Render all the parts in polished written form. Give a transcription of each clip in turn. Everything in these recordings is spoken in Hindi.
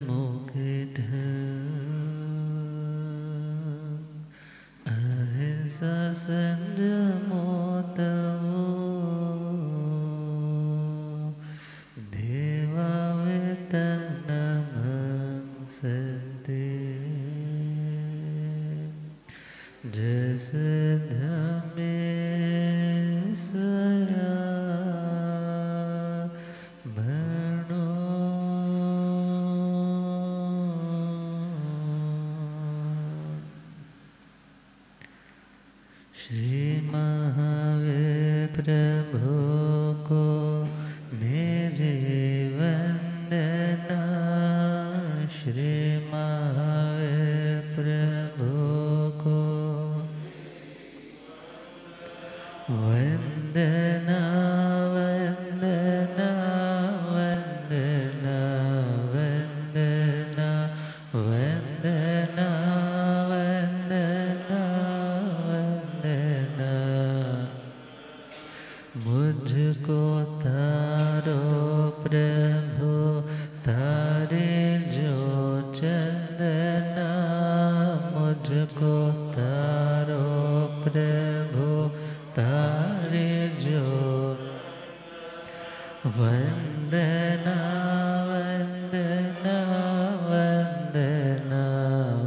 मुकुट अहिंसा संयमो तवो देवावेतनमंसते जस धमे सया भणो श्री महावीर प्रभु को मेरे वंदना। श्री महावीर प्रभु को वंदना वंदना वंदना वंदना वंदना वंदना वंदना। मुझको तारो प्रभु तारे जो चंदना। मुझको तारो प्रभु तारे जो वंदना वंदना वंदना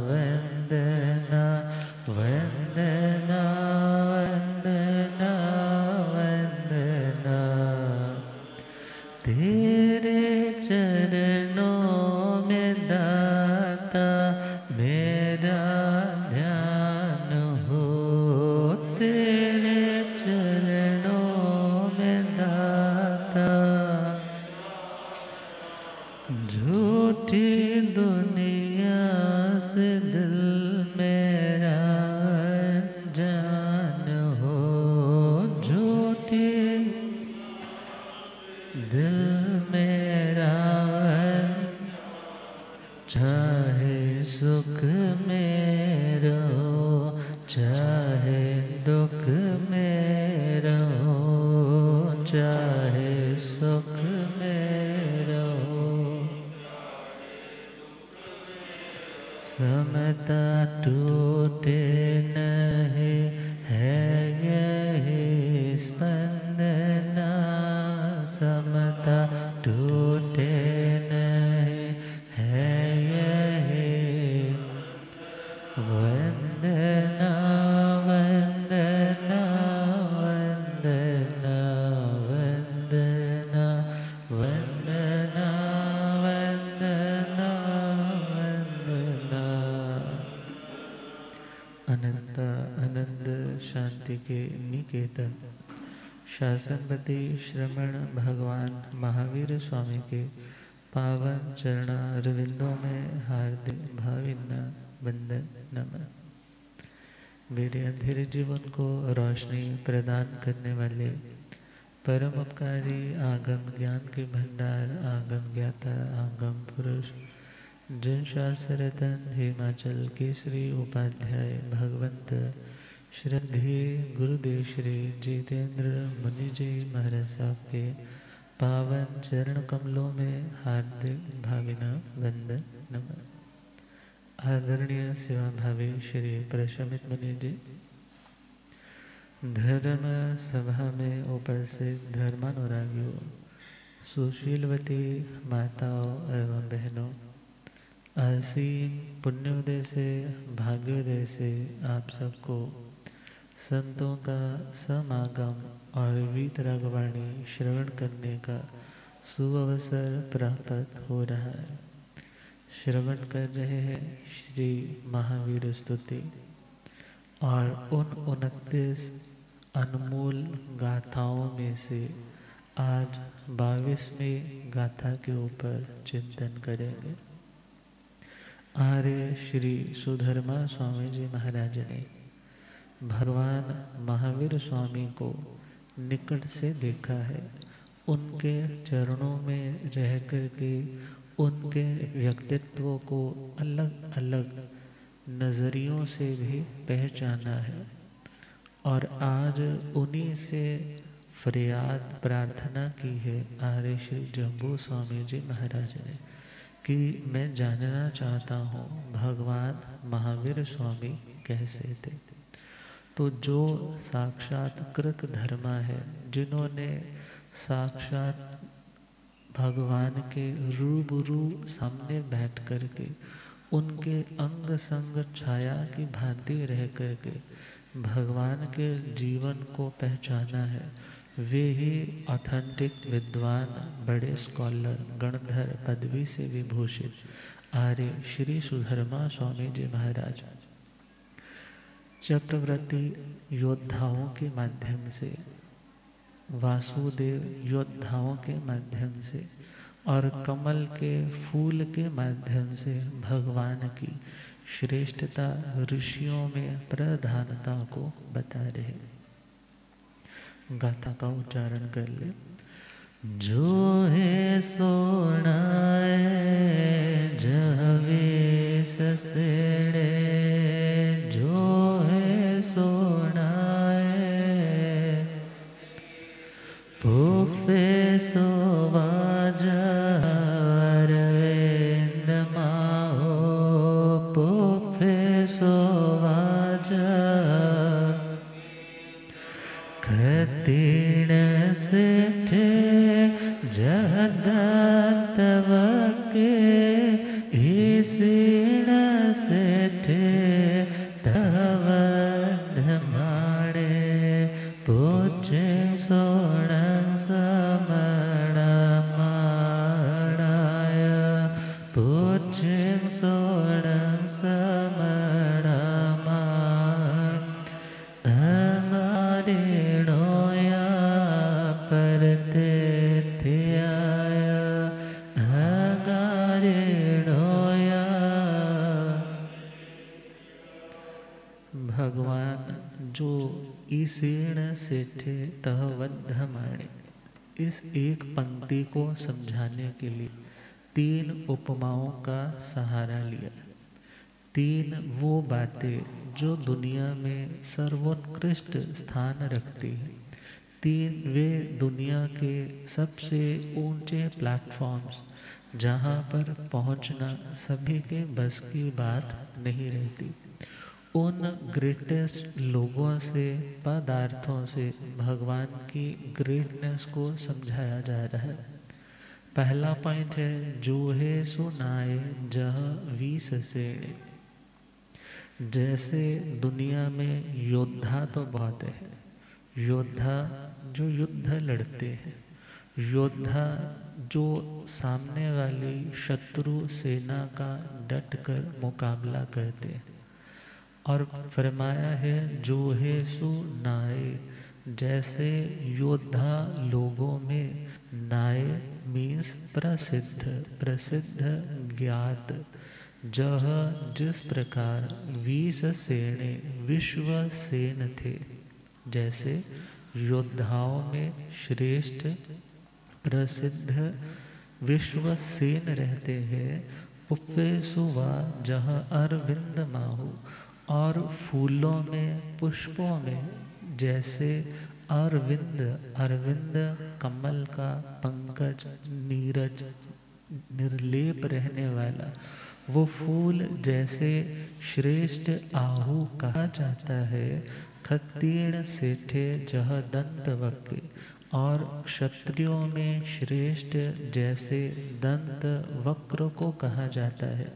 वंदना वंदना वंदना वंदना। तेरे चरणों में दाता मेरा ध्यान हो। तेरे चरणों में दाता झूठी दुनिया से दिल मेरा जान हो। झूठी दिल मेरा चाहे सुख में रहो चाहे दुख में रहो। चाहे सुख में रहो समता टूटे नहीं है यही स्पंदना। समता टूटे नहीं है यही वंदना वंदना वंदना वंदना वंदना वंदना वंदना। अनंत आनंद शांति के निकेतन शासनपति श्रमण भगवान महावीर स्वामी के पावन चरणारविंदों में हार्दिक भावना वंदन नमन। मेरे अंधेरे जीवन को रोशनी प्रदान करने वाले परम उपकारी आगम ज्ञान के भंडार आगम ज्ञाता आगम पुरुष जन शास्त्ररतन हिमाचल केसरी उपाध्याय भगवंत श्रद्धेय गुरुदेव श्री जितेंद्र मुनि जी महाराज साहब के पावन चरण कमलों में हार्दिक भावना वंदन नमन। आदरणीय सेवा भावी श्री प्रशमित मुनि जी, धर्म सभा में उपस्थित धर्मानुरागियों, सुशीलवती माताओं एवं बहनों, असीम पुण्योदय से भाग्योदय से आप सबको संतों का समागम और वीतरागवाणी श्रवण करने का सुअवसर प्राप्त हो रहा है। श्रवण कर रहे हैं श्री महावीर स्तुति और उन 29 अनमोल गाथाओं में से आज 22वें गाथा के ऊपर चिंतन करेंगे। आर्य श्री सुधर्मा स्वामी जी महाराज ने भगवान महावीर स्वामी को निकट से देखा है। उनके चरणों में रह कर के उनके व्यक्तित्व को अलग अलग नज़रियों से भी पहचाना है और आज उन्हीं से फरियाद प्रार्थना की है आर्य श्री जम्बू स्वामी जी महाराज ने कि मैं जानना चाहता हूँ भगवान महावीर स्वामी कैसे थे। तो जो साक्षात्कृत धर्मा है, जिन्होंने साक्षात भगवान के रूबरू सामने बैठ करके उनके अंग संग छाया की भांति रह करके भगवान के जीवन को पहचाना है, वे ही ऑथेंटिक विद्वान, बड़े स्कॉलर, गणधर पदवी से विभूषित आर्य श्री सुधर्मा स्वामी जी महाराज चक्रवर्ती योद्धाओं के माध्यम से, वासुदेव योद्धाओं के माध्यम से और कमल के फूल के माध्यम से भगवान की श्रेष्ठता, ऋषियों में प्रधानता को बता रहे। गाथा का उच्चारण कर ले। जो है सोनाए जहवे ससेड़े, जो है सोनाए पुफे सोवाज अरविंद माहो, पुफे सोवाज खतीण सेठे जहदंत वके, ईसीण सेठे तवध माणे, पूजे सोण समण माणाय, पूजे सोण समण माण अंगारेणोया परते ध्याय, अंगारेणोया। भगवान जो ईसीण सेठे तह वद्धमाणे, इस एक पंक्ति को समझाने के लिए 3 उपमाओं का सहारा लिया। 3 वो बातें जो दुनिया में सर्वोत्कृष्ट स्थान रखती हैं, 3 वे दुनिया के सबसे ऊंचे प्लेटफॉर्म्स जहाँ पर पहुँचना सभी के बस की बात नहीं रहती, उन ग्रेटेस्ट लोगों से, पदार्थों से भगवान की ग्रेटनेस को समझाया जा रहा है। पहला पॉइंट है जो है सुनाए जह वीस सेणे। जैसे दुनिया में योद्धा तो बहुत है, योद्धा जो युद्ध लड़ते हैं, योद्धा जो सामने वाली शत्रु सेना का डटकर मुकाबला करते हैं, और फरमाया है जो है सो नाय, जैसे योद्धा लोगों में नाय मीन्स प्रसिद्ध, प्रसिद्ध ज्ञात, जह जिस प्रकार 20 सेने विश्व सेन थे, जैसे योद्धाओं में श्रेष्ठ प्रसिद्ध विश्व सेन रहते हैं, उपे सुवा जह अरविंद माहू, और फूलों में, पुष्पों में जैसे अरविंद, अरविंद कमल का पंकज, नीरज, निर्लेप रहने वाला वो फूल जैसे श्रेष्ठ आहू कहा जाता है, खतीर्ण सेठे जह दंत वक्के, और क्षत्रियों में श्रेष्ठ जैसे दंत वक्र को कहा जाता है,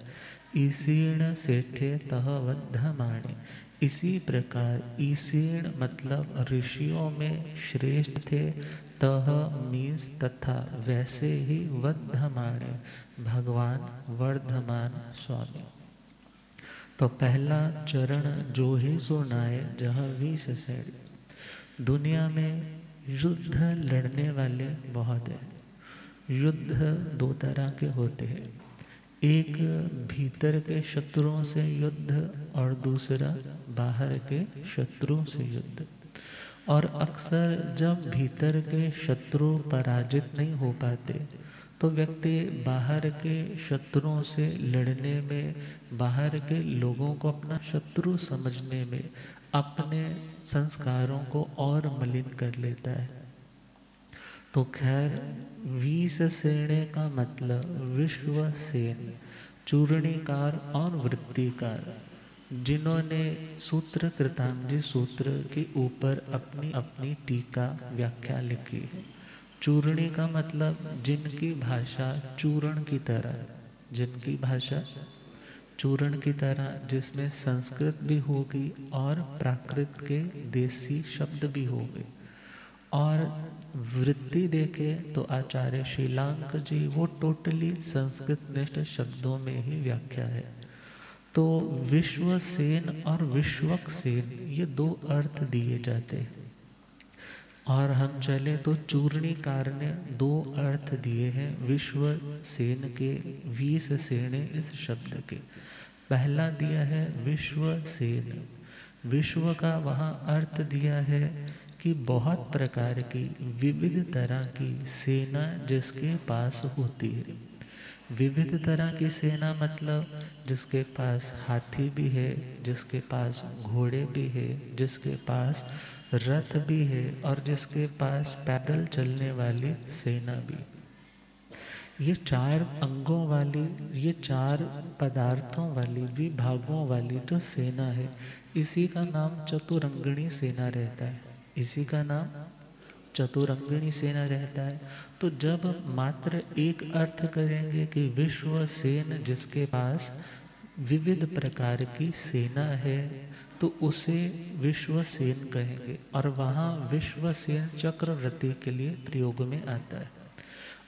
ईसीर्ण सेठे तह वद्धमाणे। इसी प्रकार ईसीर्ण मतलब ऋषियों में श्रेष्ठ थे, तह मीन्स तथा, वैसे ही वद्धमाणे भगवान वर्धमान स्वामी। तो पहला चरण जो ही सुनाए जह 20 सेठ। दुनिया में युद्ध लड़ने वाले बहुत हैं। युद्ध 2 तरह के होते हैं, एक भीतर के शत्रुओं से युद्ध और दूसरा बाहर के शत्रुओं से युद्ध। और अक्सर जब भीतर के शत्रु पराजित नहीं हो पाते तो व्यक्ति बाहर के शत्रुओं से लड़ने में, बाहर के लोगों को अपना शत्रु समझने में अपने संस्कारों को और मलिन कर लेता है। तो खैर वीस सेने का मतलब विश्व सेन, चूर्णिकार और वृत्तिकार, जिन्होंने सूत्र कृतांजी सूत्र के ऊपर अपनी अपनी टीका व्याख्या लिखी है। चूर्णी का मतलब जिनकी भाषा चूर्ण की तरह, जिनकी भाषा चूर्ण की तरह, जिसमें संस्कृत भी होगी और प्राकृत के देसी शब्द भी होंगे। और वृत्ति देखे तो आचार्य श्रीलांक जी वो टोटली संस्कृत निष्ठ शब्दों में ही व्याख्या है। तो विश्व सेन और विश्वक सेन ये दो अर्थ दिए जाते हैं। और हम चले तो चूर्णिकार ने दो अर्थ दिए हैं विश्व सेन के, 20 सेने इस शब्द के। पहला दिया है विश्व सेन, विश्व का वहाँ अर्थ दिया है कि बहुत प्रकार की विविध तरह की सेना जिसके पास होती है। विविध तरह की सेना मतलब जिसके पास हाथी भी है, जिसके पास घोड़े भी है, जिसके पास रथ भी है और जिसके पास पैदल चलने वाली सेना भी। ये चार अंगों वाली, ये चार पदार्थों वाली, विभागों वाली जो सेना है, इसी का नाम चतुरंगिणी सेना रहता है। इसी का नाम चतुरंगिणी सेना रहता है। तो जब मात्र एक अर्थ करेंगे कि विश्व सेन जिसके पास विविध प्रकार की सेना है, तो उसे विश्व सेन कहेंगे। और वहाँ विश्व सेन चक्रवर्ती के लिए प्रयोग में आता है।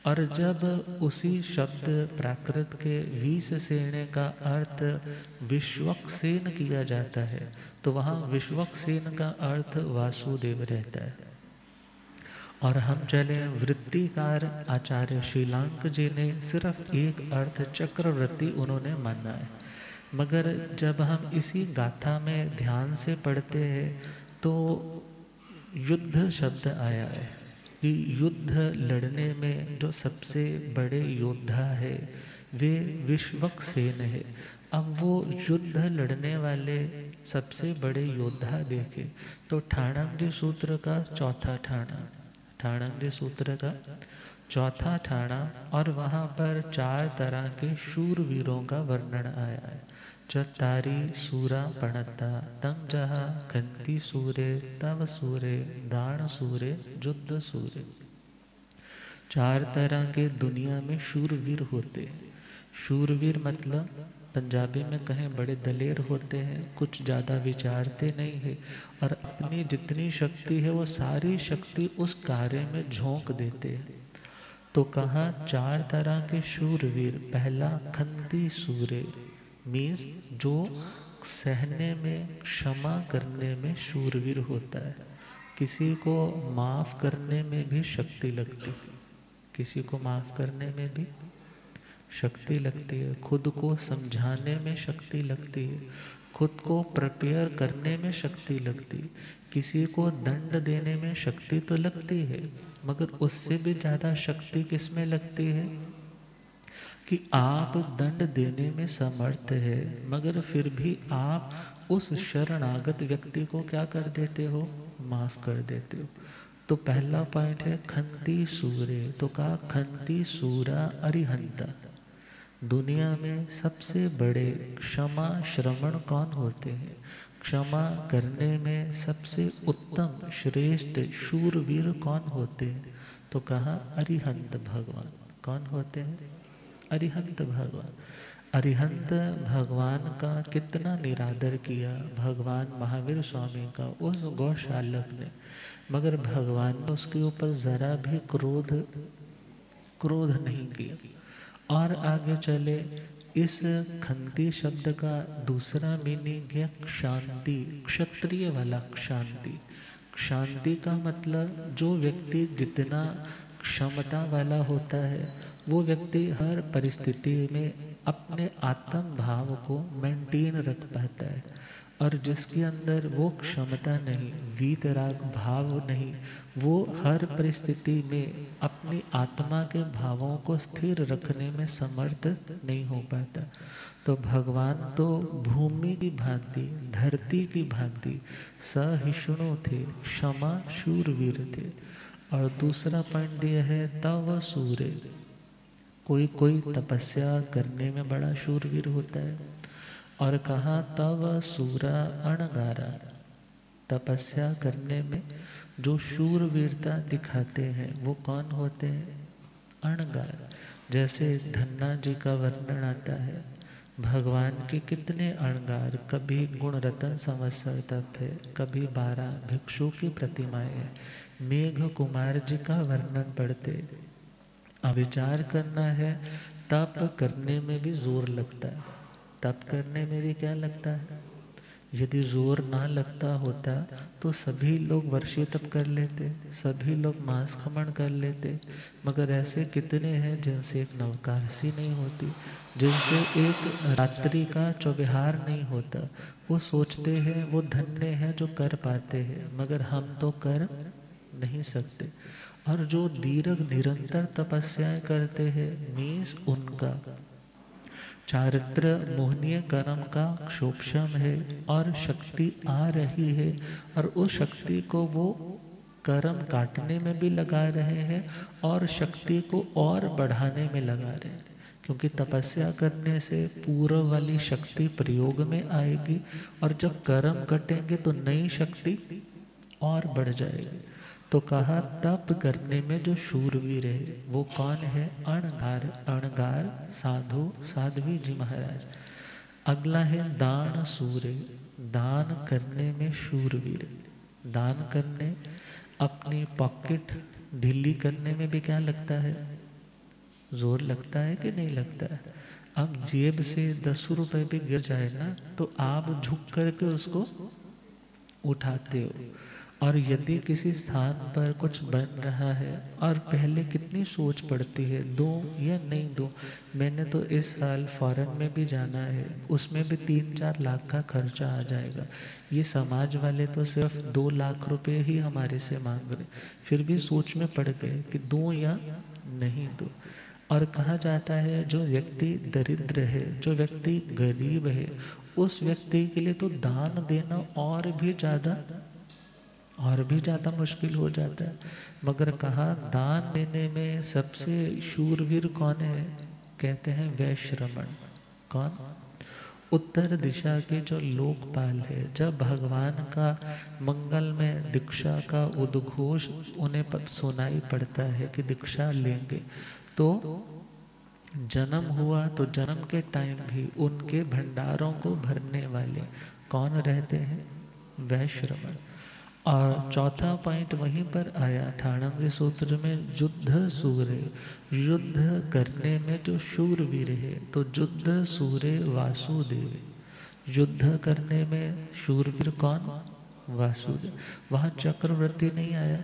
और जब उसी शब्द प्राकृत के 20 सेने का अर्थ विश्वक सेन किया जाता है, तो वहाँ विश्वक सेन का अर्थ वासुदेव रहता है। और हम चले वृत्तिकार आचार्य श्रीलांक जी ने सिर्फ एक अर्थ चक्रवर्ती उन्होंने माना है। मगर जब हम इसी गाथा में ध्यान से पढ़ते हैं तो युद्ध शब्द आया है कि युद्ध लड़ने में जो सबसे बड़े योद्धा है वे विश्वक सेन है। अब वो युद्ध लड़ने वाले सबसे बड़े योद्धा देखे तो ठाणक सूत्र का चौथा ठाणा, ठाणक सूत्र का चौथा ठाणा, और वहाँ पर 4 तरह के शूरवीरों का वर्णन आया है। चतारी सूरा पणता तंग जहा खंती सूरे तव सूरे दान सूरे युद्ध सूरे। 4 तरह के दुनिया में शूरवीर होते हैं। शूरवीर मतलब पंजाबी में कहें बड़े दलेर होते हैं, कुछ ज़्यादा विचारते नहीं है और अपनी जितनी शक्ति है वो सारी शक्ति उस कार्य में झोंक देते हैं। तो कहा 4 तरह के शूरवीर। पहला खंती सूरे, मीन्स जो सहने में, क्षमा करने में शूरवीर होता है। किसी को माफ़ करने में भी शक्ति लगती है, किसी को माफ़ करने में भी शक्ति लगती है, खुद को समझाने में शक्ति लगती है, खुद को प्रिपेयर करने में शक्ति लगती, किसी को दंड देने में शक्ति तो लगती है, मगर उससे भी ज़्यादा शक्ति किस में लगती है कि आप दंड देने में समर्थ है, मगर फिर भी आप उस शरणागत व्यक्ति को क्या कर देते हो, माफ़ कर देते हो। तो पहला पॉइंट है खंती सूरे। तो कहा खंती सूरा अरिहंता। दुनिया में सबसे बड़े क्षमा श्रवण कौन होते हैं? क्षमा करने में सबसे उत्तम श्रेष्ठ शूरवीर कौन होते हैं? तो कहा अरिहंत भगवान। कौन होते हैं? अरिहंत भगवान। अरिहंत भगवान का कितना निरादर किया भगवान महावीर स्वामी का उस गौशालक ने, मगर भगवान ने उसके ऊपर जरा भी क्रोध नहीं किया। और आगे चले, इस खंती शब्द का दूसरा मीनिंग है शांति, क्षत्रिय वाला शांति। शांति का मतलब जो व्यक्ति जितना क्षमता वाला होता है वो व्यक्ति हर परिस्थिति में अपने आत्म भाव को मेंटेन रख पाता है, और जिसके अंदर वो क्षमता नहीं, वीतराग भाव नहीं, वो हर परिस्थिति में अपनी आत्मा के भावों को स्थिर रखने में समर्थ नहीं हो पाता। तो भगवान तो भूमि की भांति, धरती की भांति सहिष्णु थे, क्षमा शूरवीर थे। और दूसरा पॉइंट दिया है तव सूर्य, कोई कोई तपस्या करने में बड़ा शूरवीर होता है। और कहा तव सूरा अणगारा, तपस्या करने में जो शूरवीरता दिखाते हैं वो कौन होते हैं? अणगार। जैसे धन्ना जी का वर्णन आता है, भगवान के कितने अणगार, कभी गुण रतन संवत्सर तप है, कभी 12 भिक्षु की प्रतिमाएं हैं। मेघ कुमार जी का वर्णन पढ़ते, अब विचार करना है, तप करने में भी जोर लगता है। तप करने में भी क्या लगता है? यदि जोर ना लगता होता तो सभी लोग वर्षी तप कर लेते, सभी लोग मांस खमन कर लेते। मगर ऐसे कितने हैं जिनसे एक नवकारसी नहीं होती, जिनसे एक रात्रि का चौविहार नहीं होता। वो सोचते हैं वो धन्य हैं जो कर पाते हैं, मगर हम तो कर नहीं सकते। और जो दीर्घ निरंतर तपस्याएं करते हैं, मीन्स उनका चारित्र मोहनीय कर्म का क्षोभम है और शक्ति आ रही है, और उस शक्ति को वो कर्म काटने में भी लगा रहे हैं और शक्ति को और बढ़ाने में लगा रहे हैं। क्योंकि तपस्या करने से पूर्व वाली शक्ति प्रयोग में आएगी, और जब कर्म कटेंगे तो नई शक्ति और बढ़ जाएगी। तो कहा तप करने में जो शूरवीर है वो कौन है? अणगार। अणगार साधु साध्वी जी महाराज। अगला है दान सूर्य, दान करने में शूरवीर। दान करने, अपनी पॉकेट ढीली करने में भी क्या लगता है? जोर लगता है कि नहीं लगता है? अब जेब से 10 रुपए भी गिर जाए ना तो आप झुक करके उसको उठाते हो। और यदि किसी स्थान पर कुछ बन रहा है और पहले कितनी सोच पड़ती है, दूं या नहीं दूं। मैंने तो इस साल फॉरेन में भी जाना है, उसमें भी 3-4 लाख का खर्चा आ जाएगा। ये समाज वाले तो सिर्फ 2 लाख रुपए ही हमारे से मांग रहे, फिर भी सोच में पड़ गए कि दूं या नहीं दूं। और कहा जाता है जो व्यक्ति दरिद्र है, जो व्यक्ति गरीब है, उस व्यक्ति के लिए तो दान देना और भी ज़्यादा मुश्किल हो जाता है। मगर कहा दान देने में सबसे शूरवीर कौन है? कहते हैं वैश्रमण। कौन? उत्तर दिशा के जो लोकपाल है, जब भगवान का मंगल में दीक्षा का उद्घोष उन्हें सुनाई पड़ता है कि दीक्षा लेंगे, तो जन्म हुआ तो जन्म के टाइम भी उनके भंडारों को भरने वाले कौन रहते हैं? वैश्रमण। और चौथा पॉइंट वहीं पर आया ठाणंग सूत्र में, युद्ध सूर्य। युद्ध करने में जो शूरवीर है, तो युद्ध सूर्य वासुदेव। युद्ध करने में शूरवीर कौन? वासुदेव। वहाँ चक्रवर्ती नहीं आया।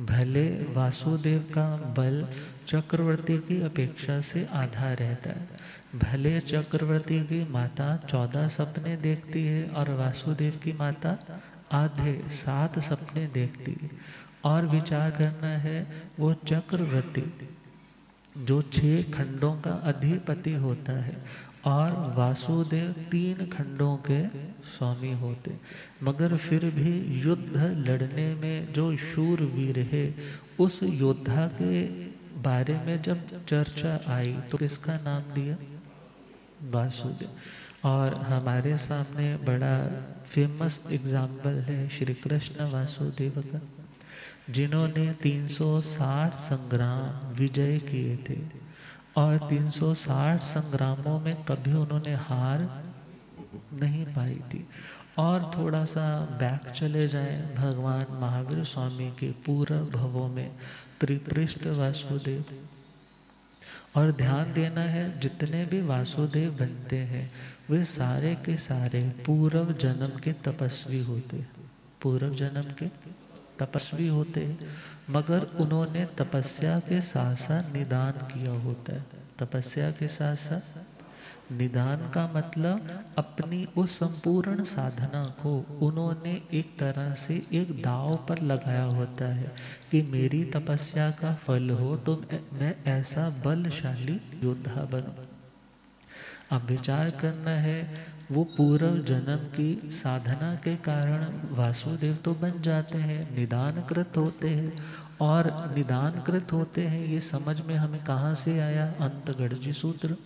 भले वासुदेव का बल चक्रवर्ती की अपेक्षा से आधा रहता है, भले चक्रवर्ती की माता 14 सपने देखती है और वासुदेव की माता आधे 7 सपने देखती है। और विचार करना है, वो चक्रवर्ती जो 6 खंडों का अधिपति होता है और वासुदेव 3 खंडों के स्वामी होते, मगर फिर भी युद्ध लड़ने में जो शूरवीर है, उस योद्धा के बारे में जब चर्चा आई तो किसका नाम दिया? वासुदेव। और हमारे सामने बड़ा फेमस एग्जाम्पल है श्री कृष्ण वासुदेव का, जिन्होंने 360 संग्राम विजय किए थे, और 360 संग्रामों में कभी उन्होंने हार नहीं पाई थी। और थोड़ा सा बैक चले जाएं भगवान महावीर स्वामी के पूर्व भवों में, त्रिपृष्ठ वासुदेव। और ध्यान देना है, जितने भी वासुदेव बनते हैं वे सारे के सारे पूर्व जन्म के तपस्वी होते, पूर्व जन्म के तपस्वी होते हैं। मगर उन्होंने तपस्या के साथ साथ निदान किया होता है। तपस्या के साथ साथ निदान का मतलब अपनी उस संपूर्ण साधना को उन्होंने एक तरह से एक दांव पर लगाया होता है कि मेरी तपस्या का फल हो तो मैं ऐसा बलशाली योद्धा बनूं। अब विचार करना है, वो पूर्व जन्म की साधना के कारण वासुदेव तो बन जाते हैं, निदानकृत होते हैं, और निदानकृत होते हैं, ये समझ में हमें कहाँ से आया? अंतगढ़जी सूत्र,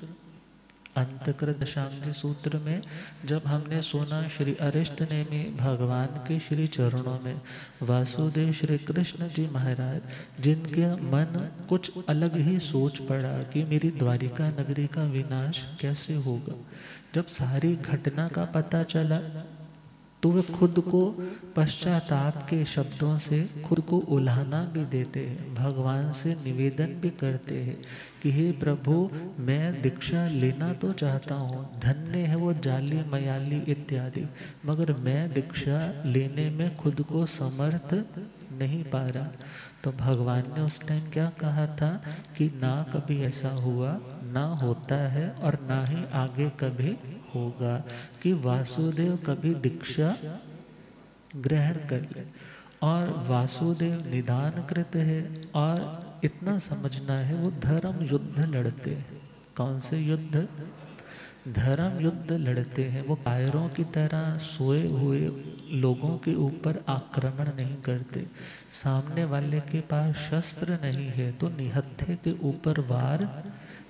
अंतकृत दशांगी सूत्र में जब हमने सुना श्री अरिष्ट नेमि भगवान के श्री चरणों में वासुदेव श्री कृष्ण जी महाराज, जिनके मन कुछ अलग ही सोच पड़ा कि मेरी द्वारिका नगरी का विनाश कैसे होगा। जब सारी घटना का पता चला तो वे खुद को पश्चाताप के शब्दों से खुद को उल्हाना भी देते हैं, भगवान से निवेदन भी करते हैं कि हे प्रभु, मैं दीक्षा लेना तो चाहता हूँ, धन्य है वो जाली मयाली इत्यादि, मगर मैं दीक्षा लेने में खुद को समर्थ नहीं पा रहा। तो भगवान ने उस टाइम क्या कहा था कि ना कभी ऐसा हुआ, ना होता है और ना ही आगे कभी होगा कि वासुदेव कभी दीक्षा ग्रहण कर ले। और वासुदेव निदानकृत है और इतना समझना है वो धर्म युद्ध लड़ते हैं। कौन से युद्ध? धर्म युद्ध लड़ते हैं। वो कायरों की तरह सोए हुए लोगों के ऊपर आक्रमण नहीं करते। सामने वाले के पास शस्त्र नहीं है तो निहत्थे के ऊपर वार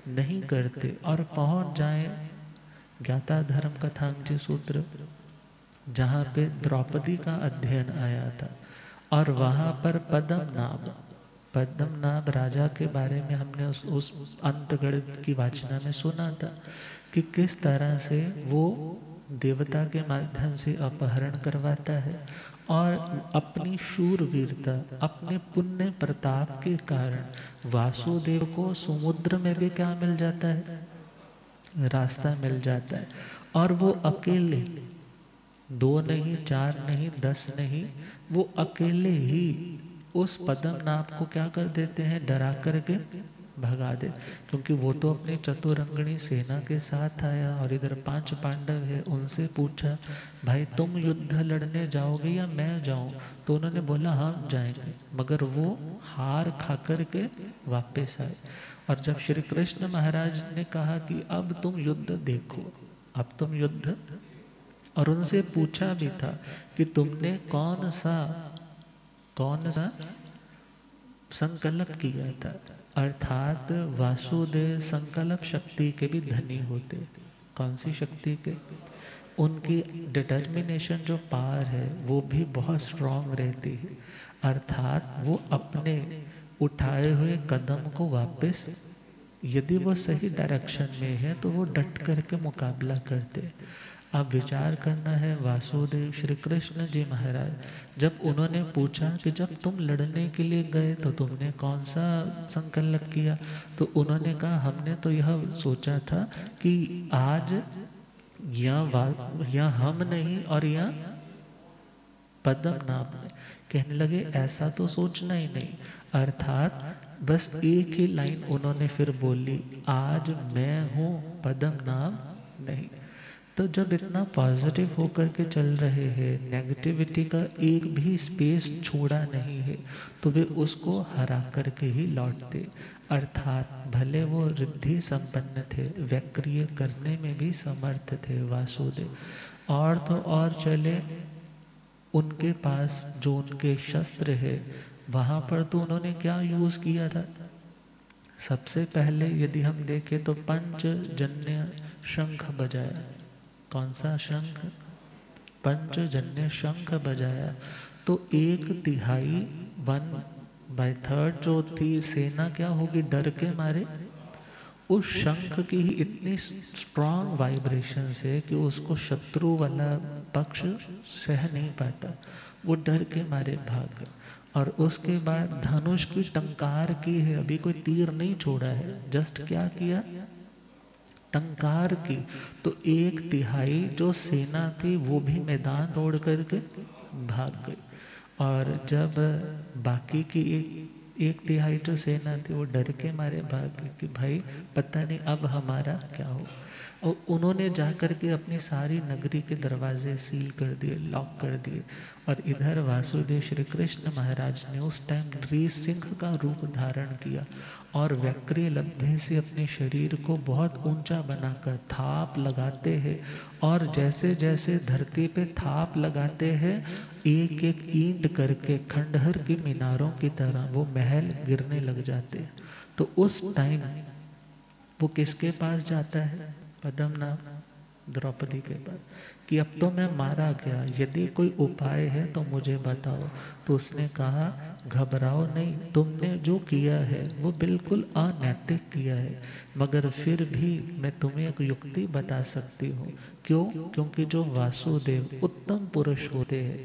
नहीं करते और पहुंच जाए ज्ञाता धर्म कथांजी सूत्र, जहाँ पे द्रौपदी का अध्ययन आया था, और वहाँ पर पद्मनाभ राजा के बारे में हमने उस अंतगढ़ की वाचना में सुना था कि किस तरह से वो देवता के माध्यम से अपहरण करवाता है और अपनी शूरवीरता, अपने पुण्य प्रताप के कारण वासुदेव को समुद्र में भी क्या मिल जाता है? रास्ता मिल जाता है। और वो अकेले, 2 नहीं, 4 नहीं, 10 नहीं, वो अकेले ही उस पद्मनाभ को क्या कर देते हैं? डरा करके भगा दे, क्योंकि वो तो अपनी चतुरंगणी सेना के साथ आया और इधर 5 पांडव है। उनसे पूछा, भाई तुम युद्ध लड़ने जाओगे या मैं जाऊं? तो उन्होंने बोला हम जाएंगे, मगर वो हार खा करके वापस आए। और जब श्री कृष्ण महाराज ने कहा कि अब तुम युद्ध देखो, अब तुम युद्ध, और उनसे पूछा भी था कि तुमने कौन सा संकल्प किया था, अर्थात वासुदेव संकल्प शक्ति के भी धनी होते। कौन सी शक्ति के? उनकी डिटर्मिनेशन जो पावर है वो भी बहुत स्ट्रांग रहती है, अर्थात वो अपने उठाए हुए कदम को वापस, यदि वो सही डायरेक्शन में है तो वो डट करके मुकाबला करते। अब विचार करना है, वासुदेव श्री कृष्ण जी महाराज जब उन्होंने पूछा कि जब तुम लड़ने के लिए गए तो तुमने कौन सा संकल्प किया, तो उन्होंने कहा हमने तो यह सोचा था कि आज या हम नहीं और या पद्मनाभ ने। कहने लगे ऐसा तो सोचना ही नहीं, अर्थात बस एक ही लाइन उन्होंने फिर बोली, आज मैं हूँ पद्मनाभ नहीं। तो जब इतना पॉजिटिव होकर के चल रहे हैं, नेगेटिविटी का एक भी स्पेस छोड़ा नहीं है, तो वे उसको हरा करके ही लौटते। अर्थात भले वो रिद्धि संपन्न थे, व्यक्रिय करने में भी समर्थ थे वासुदेव, और तो और चले उनके पास जो उनके शस्त्र है वहाँ पर तो उन्होंने क्या यूज किया था? सबसे पहले यदि हम देखें तो पंचजन्य शंख बजाया। कौन सा शंख? पंचजन्य शंख बजाया। तो 1/3 1/3 जो थी सेना क्या होगी? डर के मारे उस शंख की ही इतनी स्ट्रांग वाइब्रेशन है कि उसको शत्रु वाला पक्ष सह नहीं पाता, वो डर के मारे भाग गए। और उसके बाद धनुष की टंकार की है, अभी कोई तीर नहीं छोड़ा है, जस्ट क्या किया? टंकार की। तो 1/3 जो सेना थी वो भी मैदान तोड़ करके भाग गई। और जब बाकी की 1/3 जो सेना थी वो डर के मारे भाग गई कि भाई पता नहीं अब हमारा क्या हो। और उन्होंने जाकर के अपनी सारी नगरी के दरवाजे सील कर दिए, लॉक कर दिए। और इधर वासुदेव श्री कृष्ण महाराज ने उस टाइम नृसिंह का रूप धारण किया और वक्रीय लब्धि से अपने शरीर को बहुत ऊंचा बनाकर थाप लगाते हैं। और जैसे जैसे धरती पे थाप लगाते हैं, एक एक ईंट करके खंडहर की मीनारों की तरह वो महल गिरने लग जाते हैं। तो उस टाइम वो किसके पास जाता है? पद्मनाभ, द्रौपदी के पास, कि अब तो मैं मारा गया, यदि कोई उपाय है तो मुझे बताओ। तो उसने कहा घबराओ नहीं, तुमने जो किया है वो बिल्कुल अनैतिक किया है, मगर फिर भी मैं तुम्हें एक युक्ति बता सकती हूँ। क्यों? क्योंकि जो वासुदेव उत्तम पुरुष होते हैं,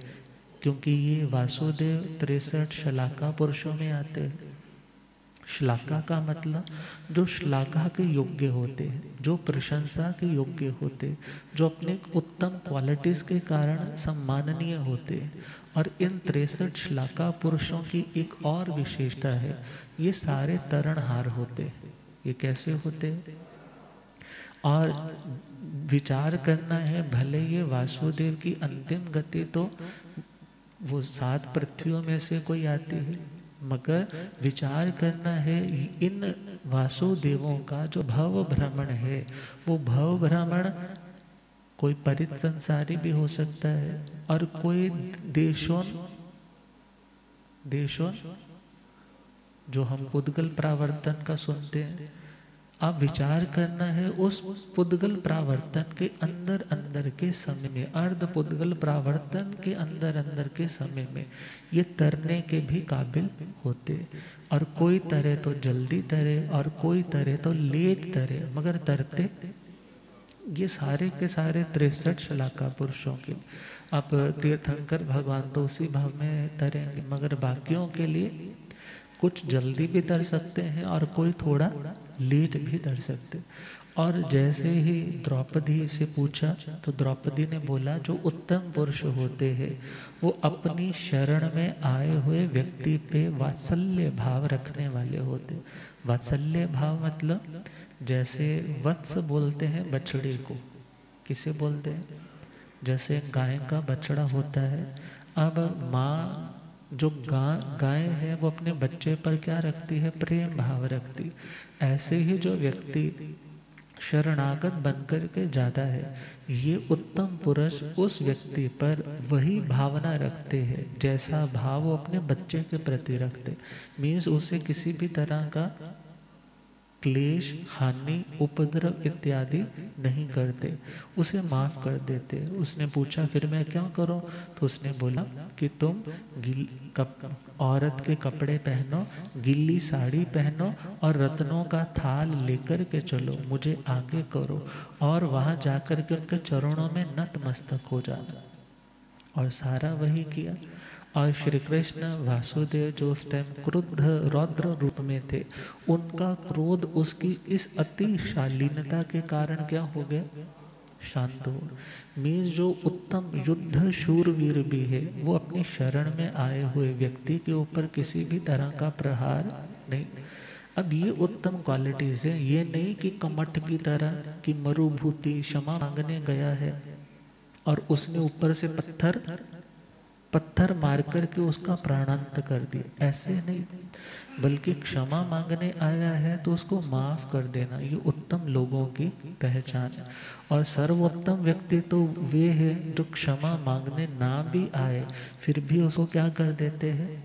क्योंकि ये वासुदेव 63 शलाका पुरुषों में आते हैं। श्लाघा का मतलब जो श्लाघा के योग्य होते हैं, जो प्रशंसा के योग्य होते, जो अपने उत्तम क्वालिटीज के कारण सम्माननीय होते। और इन 63 श्लाघा पुरुषों की एक और विशेषता है, ये सारे तरणहार होते। ये कैसे होते? और विचार करना है, भले ये वासुदेव की अंतिम गति तो वो 7 पृथ्वियों में से कोई आती है, मगर विचार करना है इन वासुदेवों का जो भव भ्रमण है, वो भव भ्रमण कोई परित संसारी भी हो सकता है और कोई देशों जो हम पुद्गल प्रावर्तन का सुनते हैं। अब विचार करना है उस पुद्गल प्रावर्तन के अंदर अंदर के समय में, अर्ध पुद्गल प्रावर्तन के अंदर अंदर के समय में ये तरने के भी काबिल होते। और कोई तरे तो जल्दी तरे और कोई तरे तो लेट तरे, मगर तरते ये सारे के सारे 63 शलाका पुरुषों के। अब तीर्थंकर भगवान तो उसी भाव में तरेंगे, मगर बाकियों के लिए कुछ जल्दी भी तर सकते हैं और कोई थोड़ा लेट भी तर सकते। और जैसे ही द्रौपदी से पूछा तो द्रौपदी ने बोला जो उत्तम पुरुष होते हैं वो अपनी शरण में आए हुए व्यक्ति पे वात्सल्य भाव रखने वाले होते। वात्सल्य भाव मतलब जैसे वत्स बोलते हैं बछड़ी को, किसे बोलते हैं? जैसे गाय का बछड़ा होता है। अब माँ जो गाय है वो अपने बच्चे पर क्या रखती है? प्रेम भाव रखती। ऐसे ही जो व्यक्ति शरणागत बनकर के जाता है, ये उत्तम पुरुष उस व्यक्ति पर वही भावना रखते हैं जैसा भाव वो अपने बच्चे के प्रति रखते। मीन्स उसे किसी भी तरह का क्लेश, हानि, उपद्रव इत्यादि नहीं करते, उसे माफ कर देते। उसने पूछा फिर मैं क्या करूं? तो उसने बोला कि तुम औरत के कपड़े पहनो, गिल्ली साड़ी पहनो और रत्नों का थाल लेकर के चलो, मुझे आगे करो और वहां जाकर के उनके चरणों में नतमस्तक हो जाना। और सारा वही किया। और श्री कृष्ण वासुदेव जो उस टाइम क्रुद्ध रौद्र रूप में थे, उनका क्रोध उसकी इस अति शालीनता के कारण क्या हो गया? शांत हो। मीन्स जो उत्तम युद्ध शूरवीर भी है वो अपनी शरण में आए हुए व्यक्ति के ऊपर किसी भी तरह का प्रहार नहीं। अब ये उत्तम क्वालिटीज है, ये नहीं कि कमठ की तरह कि मरुभूति क्षमा मांगने गया है और उसने ऊपर से पत्थर मार करके उसका प्राणांत कर दिया, ऐसे नहीं, बल्कि क्षमा मांगने आया है तो उसको माफ कर देना, ये उत्तम लोगों की पहचान है। और सर्वोत्तम व्यक्ति तो वे है जो क्षमा मांगने ना भी आए फिर भी उसको क्या कर देते हैं?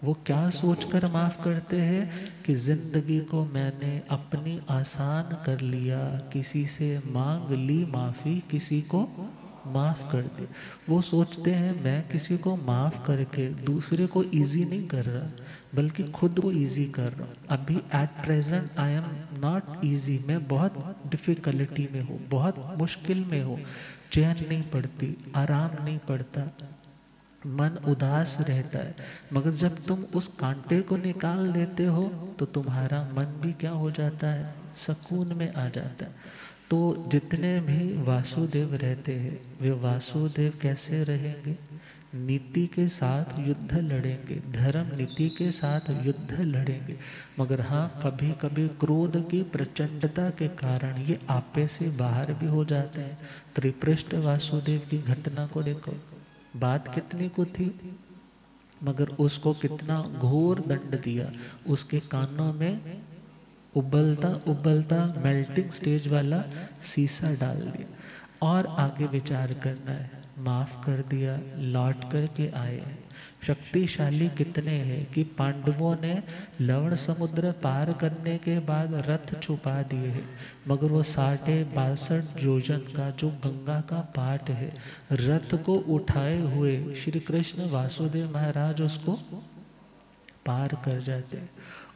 वो क्या सोचकर माफ करते हैं कि जिंदगी को मैंने अपनी आसान कर लिया, किसी से मांग ली माफी, किसी को माफ कर दे। वो सोचते हैं मैं किसी को माफ करके दूसरे को इजी नहीं कर रहा, बल्कि खुद को इजी कर रहा हूँ। अभी at present I am not easy, मैं बहुत डिफिकल्टी में हूँ, बहुत मुश्किल में हूँ, चैन नहीं पड़ती, आराम नहीं पड़ता, मन उदास रहता है। मगर जब तुम उस कांटे को निकाल देते हो तो तुम्हारा मन भी क्या हो जाता है? सुकून में आ जाता है। तो जितने भी वासुदेव रहते हैं वे वासुदेव कैसे रहेंगे? नीति के साथ युद्ध लड़ेंगे, धर्म नीति के साथ युद्ध लड़ेंगे, मगर हाँ कभी कभी क्रोध की प्रचंडता के कारण ये आपे से बाहर भी हो जाते हैं। त्रिपृष्ठ वासुदेव की घटना को देखो, बात कितनी को थी, मगर उसको कितना घोर दंड दिया। उसके कानों में उबलता उबलता मेल्टिंग स्टेज वाला शीशा डाल दिया और आगे विचार करना है, माफ कर दिया, लौट करके आए हैं। शक्तिशाली कितने हैं कि पांडवों ने लवण समुद्र पार करने के बाद रथ छुपा दिए हैं, मगर वो 62 योजन का जो गंगा का पाट है, रथ को उठाए हुए श्री कृष्ण वासुदेव महाराज उसको पार कर जाते हैं।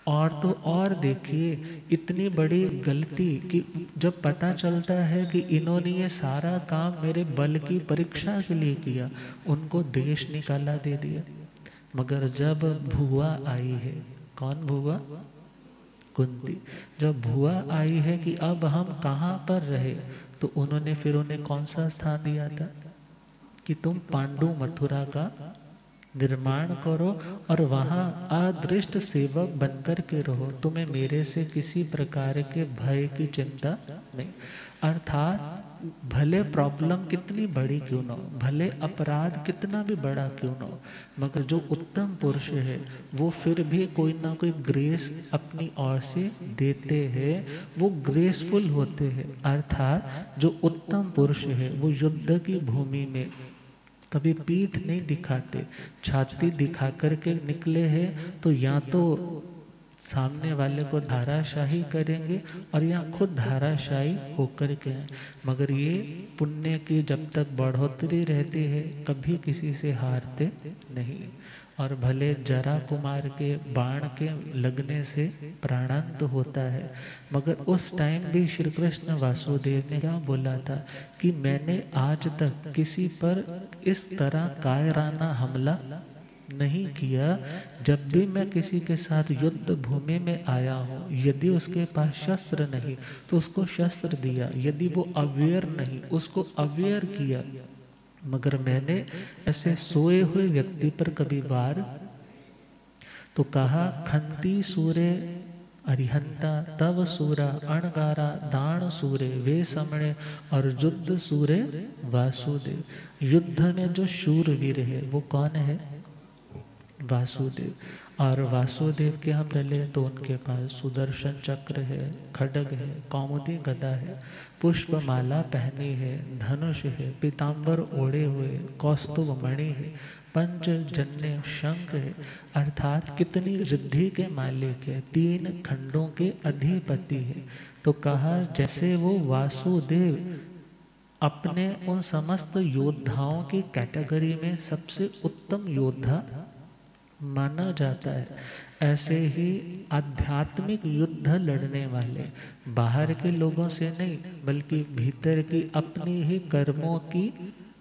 और तो और देखिए इतनी बड़ी गलती कि जब पता चलता है कि इन्होंने ये सारा काम मेरे बल की परीक्षा के लिए किया, उनको देश निकाला दे दिया। मगर जब भुआ आई है, कौन भुआ? कुंती। जब भुआ आई है कि अब हम कहाँ पर रहे, तो उन्होंने फिर उन्हें कौन सा स्थान दिया था कि तुम पांडु मथुरा का निर्माण करो और वहाँ अदृष्ट सेवक बनकर के रहो, तुम्हें मेरे से किसी प्रकार के भय की चिंता नहीं। अर्थात भले प्रॉब्लम कितनी बड़ी क्यों ना हो, भले अपराध कितना भी बड़ा क्यों ना हो, मगर जो उत्तम पुरुष है वो फिर भी कोई ना कोई ग्रेस अपनी ओर से देते हैं, वो ग्रेसफुल होते हैं। अर्थात जो उत्तम पुरुष है वो युद्ध की भूमि में कभी पीठ नहीं दिखाते, छाती दिखा करके निकले हैं तो या तो सामने वाले को धाराशाही करेंगे और या खुद धाराशाही होकर के हैं। मगर ये पुण्य की जब तक बढ़ोतरी रहती है कभी किसी से हारते नहीं। और भले जरा कुमार के बाण के लगने से प्राणांत होता है, मगर उस टाइम भी श्री कृष्ण वासुदेव ने क्या बोला था कि मैंने आज तक किसी पर इस तरह कायराना हमला नहीं किया। जब भी मैं किसी के साथ युद्ध भूमि में आया हूँ, यदि उसके पास शस्त्र नहीं तो उसको शस्त्र दिया, यदि वो अवेयर नहीं उसको अवेयर किया, मगर मैंने ऐसे सोए हुए व्यक्ति पर कभी वार। तो कहा खंती सूरे अरिहंता तव सूरा अणगारा दान सूरे वे समणे और युद्ध सूरे वासुदेव। युद्ध में जो शूरवीर है वो कौन है? वासुदेव। और वासुदेव के हम चले तो उनके पास सुदर्शन चक्र है, खड्ग है, कौमुदी गदा है, पुष्पमाला पहनी है, धनुष है, पीताम्बर ओढ़े हुए, कौस्तुभ मणि है, पंचजन्य शंख है। अर्थात कितनी रिद्धि के मालिक है, 3 खंडों के अधिपति है। तो कहा जैसे वो वासुदेव अपने उन समस्त योद्धाओं की कैटेगरी में सबसे उत्तम योद्धा माना जाता है, ऐसे ही आध्यात्मिक युद्ध लड़ने वाले बाहर के लोगों से नहीं बल्कि भीतर की अपनी ही कर्मों की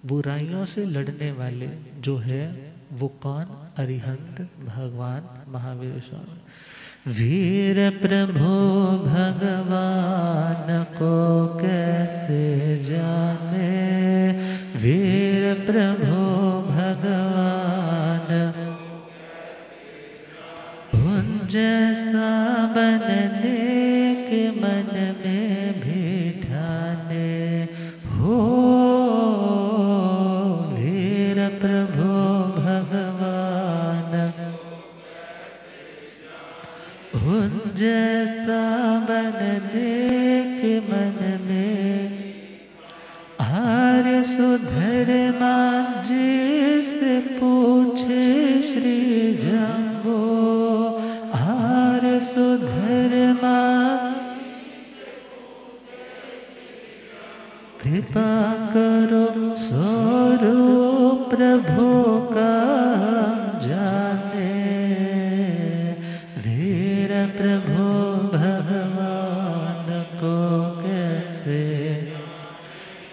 बुराइयों से लड़ने वाले जो है वो कौन? अरिहंत भगवान महावीर स्वामी। वीर प्रभु भगवान को कैसे जाने, वीर प्रभु भगवान जैसा बनने के मन में भी ठाने हो। वीर प्रभु भगवान उन जैसा बनने के मन में। आर्य सुधर्मा जी से पूछे श्री जम्बो, सुधर्मा कृपा करो स्वरूप प्रभु का जाने। वीर प्रभु भगवान को कैसे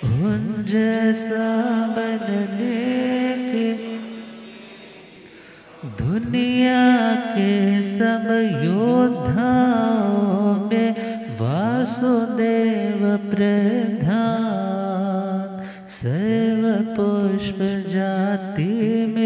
उन जैसा बनने के। दुनिया के सब योद्धाओं में वासुदेव प्रधान, सर्व पुष्प जाति में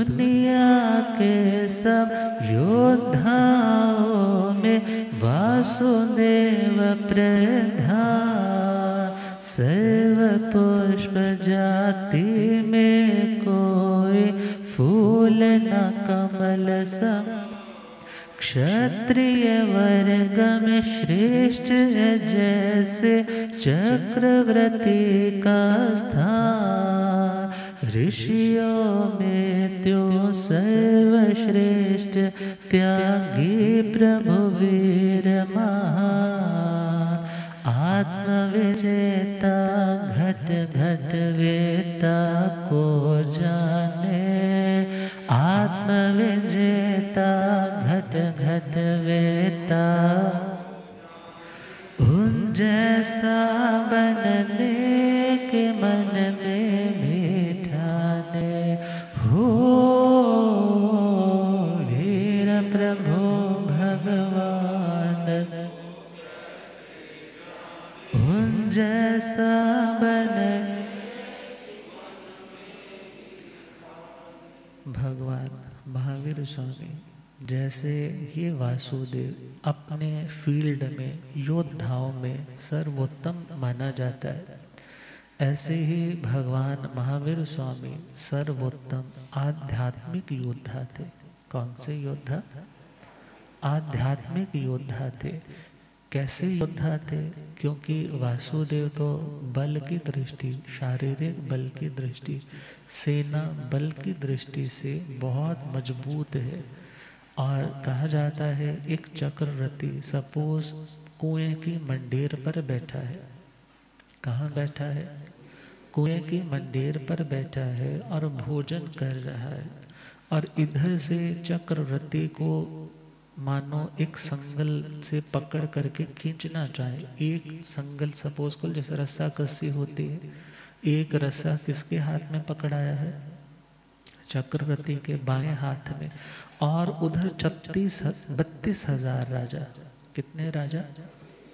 दुनिया के सब योद्धाओं में वासुदेव प्रधान। सर्व पुष्प जाति में कोई फूल न कमल सम। क्षत्रिय वर्ग में श्रेष्ठ जैसे चक्रवर्ती का स्थान। ऋषियों में त्यों सर्वश्रेष्ठ त्यागी प्रभु वीर महान। आत्मविजेता घट घट वेता को जाने। आत्मविजेता घट घट वेता उन जैसा बनने के मन में बिठाने। हो वीर प्रभु भगवान उन जैसा बने। भगवान महावीर स्वामी जैसे ये वासुदेव अपने फील्ड में योद्धाओं में सर्वोत्तम माना जाता है, ऐसे ही भगवान महावीर स्वामी सर्वोत्तम आध्यात्मिक योद्धा थे। कौन से योद्धा? आध्यात्मिक योद्धा थे। कैसे योद्धा थे? क्योंकि वासुदेव तो बल की दृष्टि, शारीरिक बल की दृष्टि, सेना बल की दृष्टि से बहुत मजबूत है। और कहा जाता है एक चक्रवर्ती सपोज कुएं की मंडेर पर बैठा है। कहाँ बैठा है? कुएं की मंडेर पर बैठा है और भोजन कर रहा है, और इधर से चक्रवर्ती को मानो एक संगल से पकड़ करके खींचना चाहे। एक संगल सपोज को जैसे रस्सा कस्सी होती है, एक रस्सा किसके हाथ में पकड़ाया है? चक्रवर्ती के बाएं हाथ में। और उधर 32,000 राजा। कितने राजा?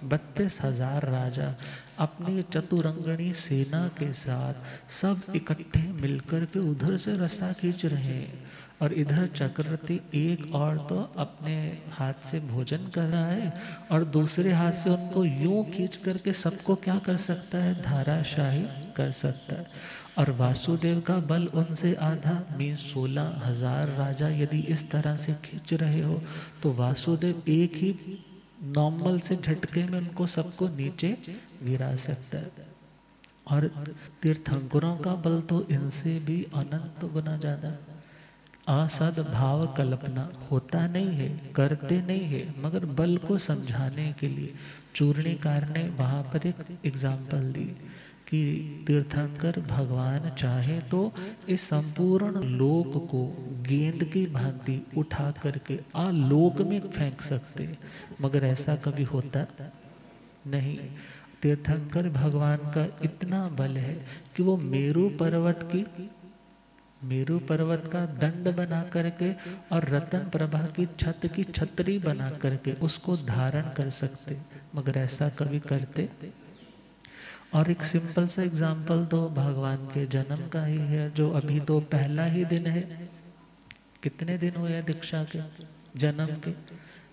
32,000 राजा अपनी चतुरंगणी सेना के साथ सब इकट्ठे मिलकर के उधर से रस्सा खींच रहे हैं, और इधर चक्रवर्ती एक और तो अपने हाथ से भोजन कर रहा है और दूसरे हाथ से उनको यूं खींच करके सबको क्या कर सकता है? धाराशाही कर सकता है। और वासुदेव का बल उनसे आधा, मीन 16,000 राजा यदि इस तरह से खींच रहे हो तो वासुदेव एक ही नॉर्मल से झटके में उनको सबको नीचे गिरा सकता है। और तीर्थंकरों का बल तो इनसे भी अनंत गुना ज्यादा। असद भाव कल्पना होता नहीं है, करते नहीं है, मगर बल को समझाने के लिए चूर्णीकार ने वहां पर एक एग्जाम्पल दी कि तीर्थंकर भगवान चाहे तो इस संपूर्ण लोक को गेंद की भांति उठा करके आलोक में फेंक सकते, मगर ऐसा कभी होता नहीं। तीर्थंकर भगवान का इतना बल है कि वो मेरू पर्वत का दंड बना करके और रतन प्रभा की छत की छतरी बना करके उसको धारण कर सकते, मगर ऐसा कभी करते। और एक सिंपल सा एग्जाम्पल तो भगवान के जन्म का ही है, जो अभी तो पहला ही दिन है। कितने दिन हुए दीक्षा के, जन्म के?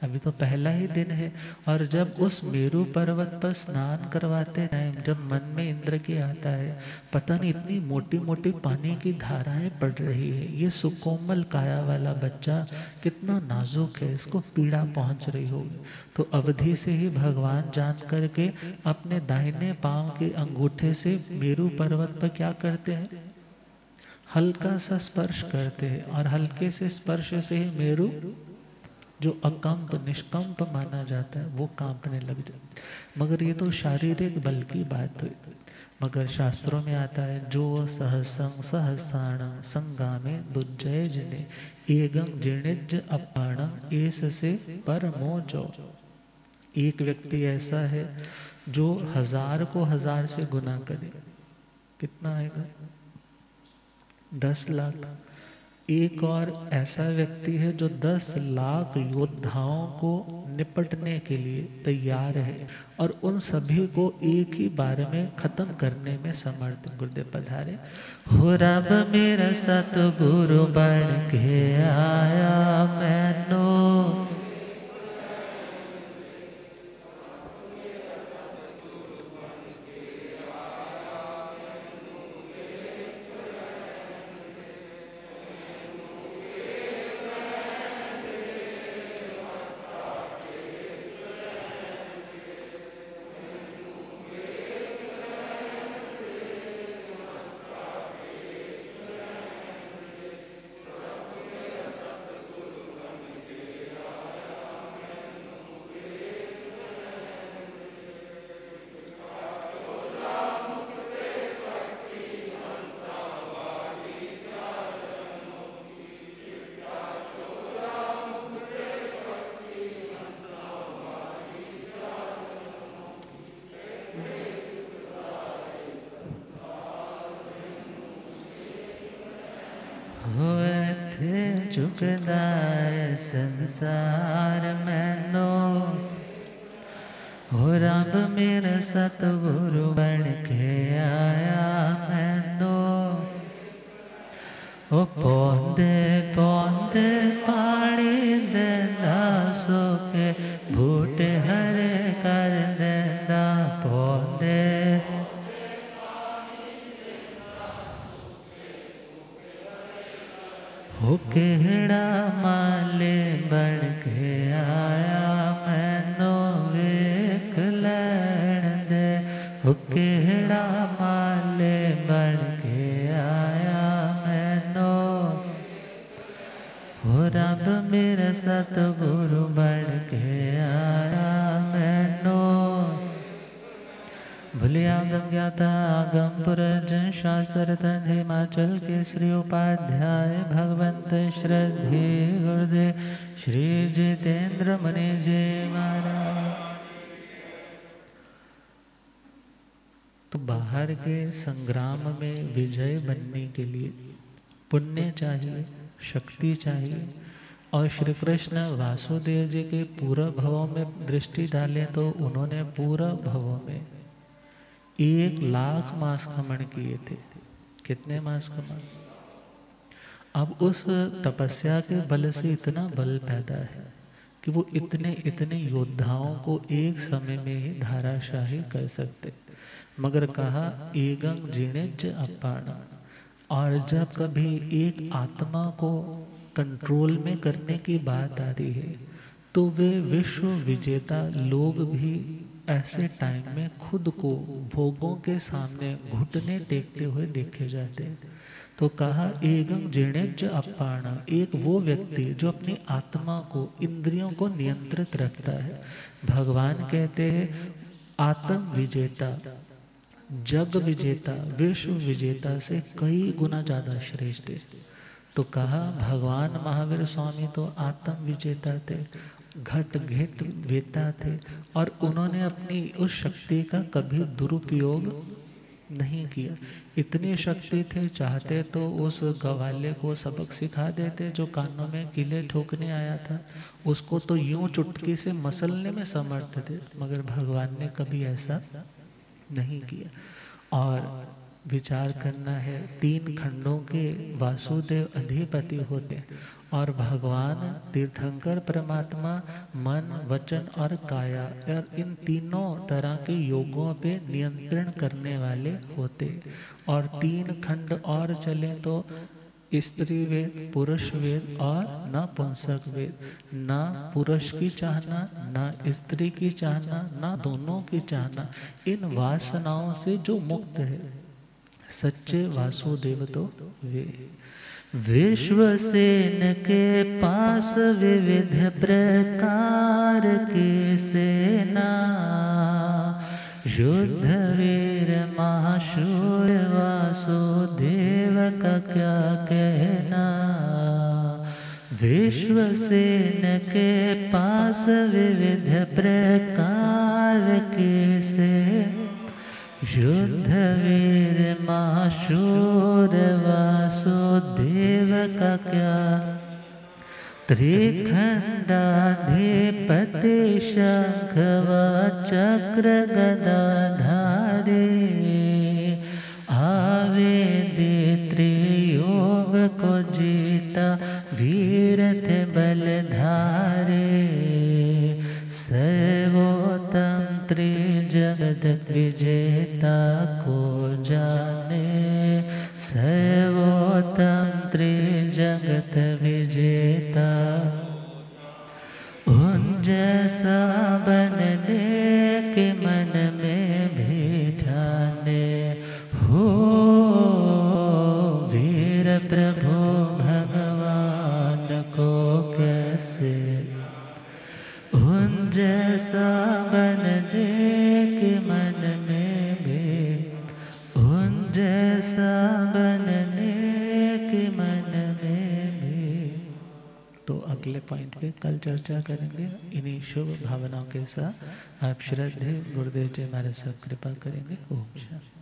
अभी तो पहला ही दिन है। और जब उस मेरू पर्वत पर स्नान करवाते टाइम जब मन में इंद्र की आता है, पता नहीं इतनी मोटी मोटी पानी की धाराएं पड़ रही है, ये सुकोमल काया वाला बच्चा कितना नाजुक है, इसको पीड़ा पहुंच रही होगी। तो अवधि से ही भगवान जान करके अपने दाहिने पांव के अंगूठे से मेरू पर्वत पर क्या करते हैं? हल्का सा स्पर्श करते हैं, और हल्के से स्पर्श से ही मेरू जो अकंप निष्कंप माना जाता है वो कांपने लग जाता है। मगर ये तो शारीरिक बल की बात हुई, मगर शास्त्रों में आता है जो सहसंग सहसाण संगामे दुर्जय जने एगं जीर्णिज अपाणं एस से परमो जो। एक व्यक्ति ऐसा है जो 1000 को 1000 से गुना करे, कितना आएगा? 10 लाख। एक और ऐसा व्यक्ति है जो 10 लाख योद्धाओं को निपटने के लिए तैयार है और उन सभी को एक ही बार में खत्म करने में समर्थ। गुरुदेव पधारे। हो रब मेरा सतगुरु बन के आया मैनो, चुकदाय संसार मैनो, हो रब मेरा सतगुरु बन के आया मैनो। ओ पौंदे पौंदे पानी देंदा सोके बूटे हरे कर देंदा पौंदे, हो केड़ा माले बन के आया मैनो वेख लैण दे, हो केड़ा माले बन के आया मैनो, हो रब मेरा सतगुरु बन के आया मैनो। भले आगम ज्ञाता आगम पुरजन शास्त्र तन हिमाचल के श्री उपाध्याय भगवंत श्रद्धे गुरुदेव श्री जितेंद्र मुनि जी महाराज। तो बाहर के संग्राम में विजय बनने के लिए पुण्य चाहिए, शक्ति चाहिए। और श्री कृष्ण वासुदेव जी के पूर्व भवों में दृष्टि डालें तो उन्होंने पूर्व भवों में 1 लाख मास खमन किए थे। कितने मास खमन? अब उस तपस्या के बल से इतना बल पैदा है कि वो इतने योद्धाओं को एक समय में ही धाराशाही कर सकते। मगर कहा एगं जिणिज अपाणा। और जब कभी एक आत्मा को कंट्रोल में करने की बात आती है तो वे विश्व विजेता लोग भी ऐसे टाइम में खुद को भोगों के सामने घुटने टेकते हुए देखे जाते हैं। तो कहा एगं जिणिज अपाणा, एक वो व्यक्ति जो अपनी आत्मा को, इंद्रियों को नियंत्रित रखता है। भगवान कहते हैं आत्म विजेता, जग विजेता, विश्व विजेता से कई गुना ज्यादा श्रेष्ठ है। तो कहा भगवान महावीर स्वामी तो आत्म विजेता थे, घट घट वेता थे, और उन्होंने अपनी उस शक्ति का कभी दुरुपयोग नहीं किया। इतनी शक्ति थे, चाहते तो उस गवाले को सबक सिखा देते जो कानों में किले ठोकने आया था, उसको तो यूं चुटकी से मसलने में समर्थ थे। मगर भगवान ने कभी ऐसा नहीं किया। और विचार करना है, 3 खंडों के वासुदेव अधिपति होते हैं और भगवान तीर्थंकर परमात्मा मन, वचन और काया, और इन तीनों तरह के योगों पे नियंत्रण करने वाले होते। और 3 खंड और चले तो स्त्री वेद, पुरुष वेद और नपुंसक वेद। ना पुरुष की चाहना, ना स्त्री की चाहना, ना दोनों की चाहना। इन वासनाओं से जो मुक्त है सच्चे वासुदेव तो वे। विश्वसेन के पास विविध प्रकार की सेना, युद्ध वीर महाशूर वासुदेव का क्या कहना। विश्वसेन के पास विविध प्रकार की सेना, शुद्ध वीर माशूर वासुदेव का क्या, त्रिखंडाधिपति शंख व चक्र गदाधारे, आवेदि त्रियोग को जीता वीर थे बलधारे, सर्वोत्तम त्रिजगत विजेता को जाने, सर्वोत्तम त्रिजगत विजेता, उन जैसा बनने के मन में बिठाने, हो वीर प्रभु भगवान को कैसे, उन जैसा बनने के मन में भी, उन जैसा बनने के मन में भी। तो अगले पॉइंट पे कल चर्चा करेंगे। इन्हीं शुभ भावनाओं के साथ आप श्रद्धे गुरुदेव जी हमारे सब कृपा करेंगे। ओम शांति।